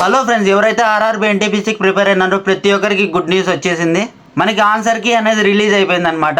Hello friends, ఎవరైతే RRB ఎన్టీపీసీకి prepare అయినారో ప్రతి ఒక్కరికి గుడ్ న్యూస్ వచ్చేసింది. మనకి ఆన్సర్ కీ అనేది రిలీజ్ అయిపోయింది అనమాట.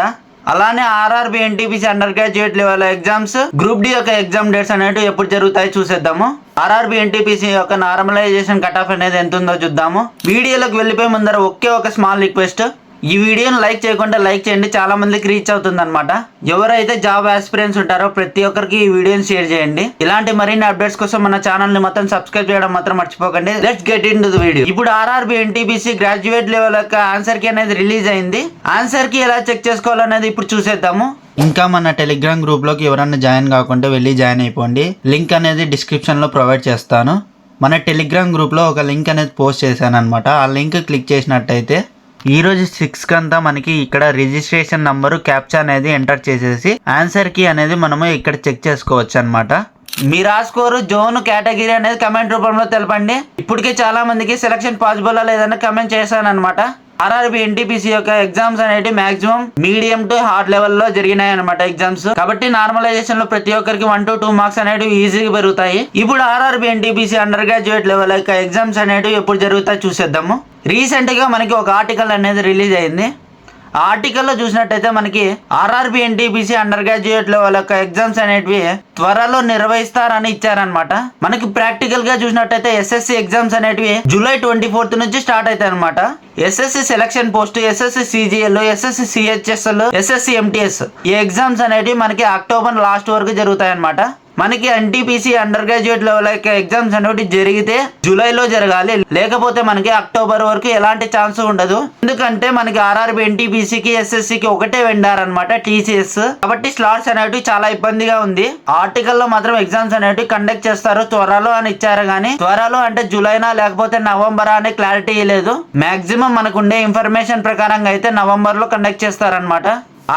అలానే RRB NTPC under graduate level exams group D యొక్క ఎగ్జామ్ డేట్స్ అనేవి ఎప్పుడు జరుగుతాయి చూసేద్దాము. ఆర్ఆర్బీ ఎన్టీపీసీ యొక్క నార్మలైజేషన్ కట్ ఆఫ్ అనేది ఎంత ఉందో చూద్దాము. వీడియోలోకి వెళ్ళిపోయి ముందర ఒకే ఒక స్మాల్ రిక్వెస్ట్, ఈ వీడియోని లైక్ చేయకుండా లైక్ చేయండి, చాలా మందికి రీచ్ అవుతుంది అనమాట. ఎవరైతే జాబ్ ఆస్పిరెంట్స్ ఉంటారో ప్రతి ఒక్కరికి ఈ వీడియోని షేర్ చేయండి. ఇలాంటి మరిన్ని అప్డేట్స్ కోసం మన ఛానల్ ని మొత్తం సబ్స్క్రైబ్ చేయడం మాత్రం మర్చిపోకండి. Let's get in to the video. ఇప్పుడు ఆర్ఆర్బీ ఎన్టీపీసీ గ్రాడ్యుయేట్ లెవెల్ యొక్క ఆన్సర్ కి అనేది రిలీజ్ అయింది. ఆన్సర్ కి ఎలా చెక్ చేసుకోవాలనేది ఇప్పుడు చూసేద్దాము. ఇంకా మన టెలిగ్రామ్ గ్రూప్ లోకి ఎవరన్నా జాయిన్ కాకుంటే వెళ్ళి జాయిన్ అయిపోండి. లింక్ అనేది డిస్క్రిప్షన్ లో ప్రొవైడ్ చేస్తాను. మన టెలిగ్రామ్ గ్రూప్ లో ఒక లింక్ అనేది పోస్ట్ చేశాను అనమాట. ఆ లింక్ క్లిక్ చేసినట్టయితే ఈరోజు 6 కంతా మనకి ఇక్కడ రిజిస్ట్రేషన్ నంబరు క్యాప్చా అనేది ఎంటర్ చేసేసి ఆన్సర్ కీ అనేది మనము ఇక్కడ చెక్ చేసుకోవచ్చు అనమాట. మీరు ఆ స్కోరు జోన్ కేటగిరీ అనేది కమెంట్ రూపంలో తెలపండి. ఇప్పటికే చాలా మందికి సెలక్షన్ పాసిబుల్ లేదని కమెంట్ చేశాను అనమాట. ఆర్ఆర్బీ ఎన్టీపీసీ యొక్క ఎగ్జామ్స్ అనేవి మాక్సిమం మీడియం టు హార్డ్ లెవెల్లో జరిగినాయి అనమాట ఎగ్జామ్స్. కాబట్టి నార్మలైజేషన్ లో ప్రతి ఒక్కరికి 1 to 2 మార్క్స్ అనేవి ఈజీగా పెరుగుతాయి. ఇప్పుడు RRB NTPC under graduate level యొక్క ఎగ్జామ్స్ అనేవి ఎప్పుడు జరుగుతాయి చూసేద్దాము. రీసెంట్ గా మనకి ఒక ఆర్టికల్ అనేది రిలీజ్ అయింది. ఆ ఆర్టికల్లో చూసినట్టయితే మనకి RRB NTPC under graduate level యొక్క ఎగ్జామ్స్ అనేటివి త్వరలో నిర్వహిస్తారని ఇచ్చారనమాట. మనకి ప్రాక్టికల్ గా చూసినట్టయితే ఎస్ఎస్సి ఎగ్జామ్స్ అనేటివి జూలై 24 నుంచి స్టార్ట్ అవుతాయి అనమాట. SSC selection post, SSC CGL, SSC CHSL, SSC MTS ఈ ఎగ్జామ్స్ అనేటివి మనకి అక్టోబర్ లాస్ట్ వరకు జరుగుతాయి అనమాట. మనకి NTPC under graduate level exams అనేవి జరిగితే జూలైలో జరగాలి, లేకపోతే మనకి అక్టోబర్ వరకు ఎలాంటి ఛాన్స్ ఉండదు. ఎందుకంటే మనకి ఆర్ఆర్బీ ఎన్టీపీసీకి ఎస్ఎస్సికి ఒకటే వెండారు అనమాట, టీసీఎస్. కాబట్టి స్లాట్స్ అనేవి చాలా ఇబ్బందిగా ఉంది. ఆర్టికల్ లో మాత్రం ఎగ్జామ్స్ అనేవి కండక్ట్ చేస్తారు త్వరలో అని ఇచ్చారు, కానీ త్వరలో అంటే జూలైనా లేకపోతే నవంబర్ అనే క్లారిటీ లేదు. మాక్సిమం మనకు ఉండే ఇన్ఫర్మేషన్ ప్రకారంగా అయితే నవంబర్ లో కండక్ట్ చేస్తారనమాట.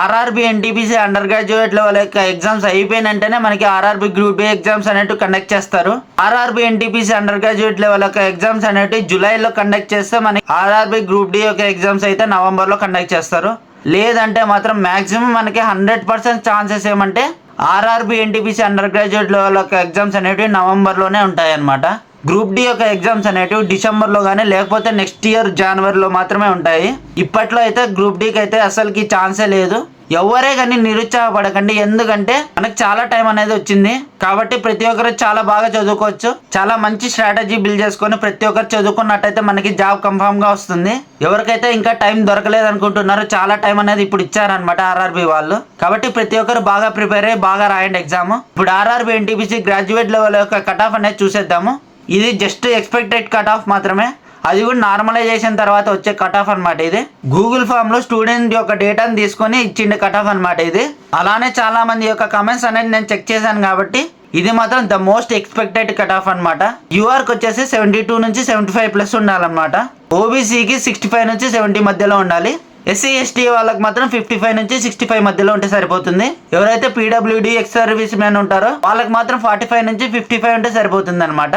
RRB NTPC under graduate level యొక్క ఎగ్జామ్స్ అయిపోయిన వెంటనే మనకి ఆర్ఆర్బీ గ్రూప్ డి ఎగ్జామ్స్ అనేవి కండక్ట్ చేస్తారు. RRB NTPC under graduate level యొక్క ఎగ్జామ్స్ అనేవి జూలైలో కండక్ట్ చేస్తే మనకి ఆర్ఆర్బీ గ్రూప్ డి యొక్క ఎగ్జామ్స్ అయితే నవంబర్ లో కండక్ట్ చేస్తారు. లేదంటే మాత్రం మాక్సిమం మనకి 100% ఛాన్సెస్ ఏమంటే RRB NTPC under graduate level యొక్క ఎగ్జామ్స్ అనేవి నవంబర్ లోనే ఉంటాయి అనమాట. గ్రూప్ డి యొక్క ఎగ్జామ్స్ అనేవి డిసెంబర్ లో కానీ లేకపోతే నెక్స్ట్ ఇయర్ జనవరిలో మాత్రమే ఉంటాయి. ఇప్పట్లో అయితే గ్రూప్ డికి అయితే అసలుకి ఛాన్సే లేదు. ఎవరే కానీ నిరుత్సాహపడకండి, ఎందుకంటే మనకు చాలా టైం అనేది వచ్చింది. కాబట్టి ప్రతి ఒక్కరు చాలా బాగా చదువుకోవచ్చు. చాలా మంచి స్ట్రాటజీ బిల్డ్ చేసుకొని ప్రతి ఒక్కరు చదువుకున్నట్టయితే మనకి జాబ్ కన్ఫర్మ్ గా వస్తుంది. ఎవరికైతే ఇంకా టైం దొరకలేదు అనుకుంటున్నారో చాలా టైం అనేది ఇప్పుడు ఇచ్చారనమాట ఆర్ఆర్బీ వాళ్ళు. కాబట్టి ప్రతి ఒక్కరు బాగా ప్రిపేర్ అయ్యి బాగా రాయండి ఎగ్జామ్. ఇప్పుడు ఆర్ఆర్బీ ఎన్టీపీసీ గ్రాడ్యుయేట్ లెవెల్ యొక్క కట్ ఆఫ్ అనేది చూసేద్దాము. ఇది జస్ట్ ఎక్స్పెక్టెడ్ కట్ ఆఫ్ మాత్రమే, అది కూడా నార్మలైజేషన్ తర్వాత వచ్చే కట్ ఆఫ్ అనమాట. ఇది గూగుల్ ఫామ్ లో స్టూడెంట్ యొక్క డేటాను తీసుకొని ఇచ్చిండే కట్ ఆఫ్ అనమాట ఇది. అలానే చాలా మంది యొక్క కమెంట్స్ అనేది నేను చెక్ చేశాను కాబట్టి ఇది మాత్రం the most expected cut off అనమాట. యూఆర్కి వచ్చేసి 72 నుంచి 75 ప్లస్ ఉండాలన్నమాట. ఓబీసీకి 65 నుంచి 70 మధ్యలో ఉండాలి. ఎస్సీ ఎస్టీ వాళ్ళకి మాత్రం 55 నుంచి 65 మధ్యలో ఉంటే సరిపోతుంది. ఎవరైతే పీడబ్ల్యూడి ఎక్స్ సర్వీస్ మెన్ ఉంటారో వాళ్ళకి మాత్రం 45 నుంచి 55 ఉంటే సరిపోతుంది అనమాట.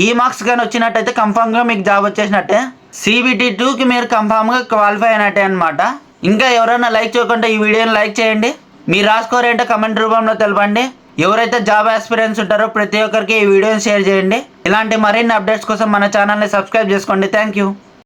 ఈ మార్క్స్ కానీ వచ్చినట్టయితే కన్ఫామ్ గా మీకు జాబ్ వచ్చేసినట్టే. CBT 2కి మీరు కన్ఫామ్ గా క్వాలిఫై అయినట్టే అనమాట. ఇంకా ఎవరైనా లైక్ చేయకుండా ఈ వీడియోని లైక్ చేయండి. మీరు రాసుకోరేంటో కమెంట్ రూపంలో తెలపండి. ఎవరైతే జాబ్ ఆస్పిరెంట్స్ ఉంటారో ప్రతి ఒక్కరికి ఈ వీడియోని షేర్ చేయండి. ఇలాంటి మరిన్ని అప్డేట్స్ కోసం మన ఛానల్ని సబ్స్క్రైబ్ చేసుకోండి. Thank you.